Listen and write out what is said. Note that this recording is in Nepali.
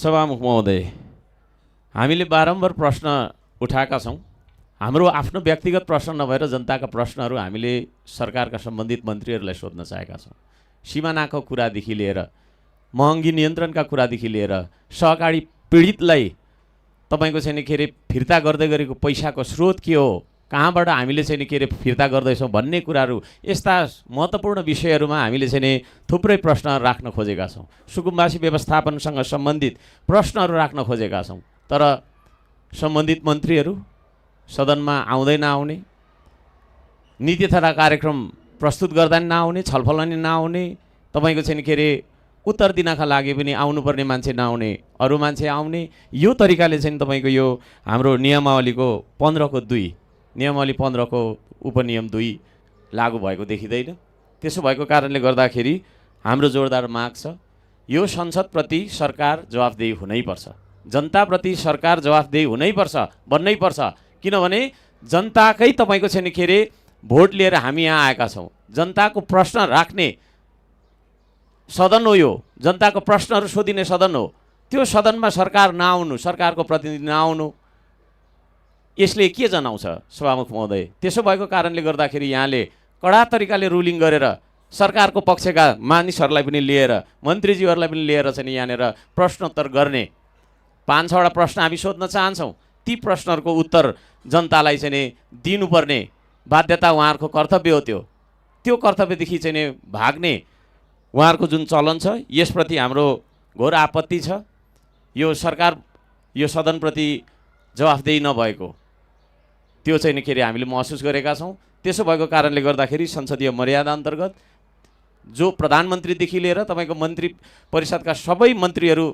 सभामुख महोदय, हामीले बारम्बार प्रश्न उठाएका छौँ। हाम्रो आफ्नो व्यक्तिगत प्रश्न नभएर जनताका प्रश्नहरू हामीले सरकारका सम्बन्धित मन्त्रीहरूलाई सोध्न चाहेका छौँ। सिमानाको कुरादेखि लिएर महँगी नियन्त्रणका कुरादेखि लिएर सहकारी पीडितलाई तपाईँको चाहिँ के अरे फिर्ता गर्दै गरेको पैसाको स्रोत के हो, कहाँबाट हामीले चाहिँ के अरे फिर्ता गर्दैछौँ भन्ने कुराहरू, यस्ता महत्त्वपूर्ण विषयहरूमा हामीले चाहिँ थुप्रै प्रश्नहरू राख्न खोजेका छौँ। सुकुम्बासी व्यवस्थापनसँग सम्बन्धित प्रश्नहरू राख्न खोजेका छौँ। तर सम्बन्धित मन्त्रीहरू सदनमा आउँदै नआउने, नीति तथा कार्यक्रम प्रस्तुत गर्दा नि नआउने, छलफल नि नआउने, तपाईँको चाहिँ के अरे उत्तर दिनका लागि पनि आउनुपर्ने मान्छे नआउने, अरू मान्छे आउने, यो तरिकाले चाहिँ तपाईँको यो हाम्रो नियमावलीको 15(2) नियमावली 15 को उपनियम 2 लागू भएको देखिँदैन। त्यसो भएको कारणले गर्दाखेरि हाम्रो जोरदार माग छ, यो संसदप्रति सरकार जवाफदेही हुनैपर्छ, जनताप्रति सरकार जवाफदेही हुनैपर्छ, बन्नैपर्छ। किनभने जनताकै तपाईँको छैन के अरे भोट लिएर हामी यहाँ आएका छौँ। जनताको प्रश्न राख्ने सदन हो यो, जनताको प्रश्नहरू सोधिने सदन हो। त्यो सदनमा सरकार नआउनु, सरकारको प्रतिनिधि नआउनु, यसले के जनाउँछ सभामुख महोदय? त्यसो भएको कारणले गर्दाखेरि यहाँले कडा तरिकाले रुलिङ गरेर सरकारको पक्षका मानिसहरूलाई पनि लिएर, मन्त्रीज्यूहरूलाई पनि लिएर चाहिँ यहाँनिर प्रश्नोत्तर गर्ने 5-6वटा प्रश्न हामी सोध्न चाहन्छौँ। ती प्रश्नहरूको उत्तर जनतालाई चाहिँ दिनुपर्ने बाध्यता उहाँहरूको कर्तव्य हो। त्यो कर्तव्यदेखि चाहिँ भाग्ने उहाँहरूको जुन चलन छ, यसप्रति हाम्रो घोर आपत्ति छ। यो सरकार, यो सदनप्रति जवाफदेही नभएको त्यो चाहिँ के अरे हामीले महसुस गरेका छौँ। त्यसो भएको कारणले गर्दाखेरि संसदीय मर्यादा अन्तर्गत जो प्रधानमन्त्रीदेखि लिएर तपाईँको मन्त्री परिषदका सबै मन्त्रीहरू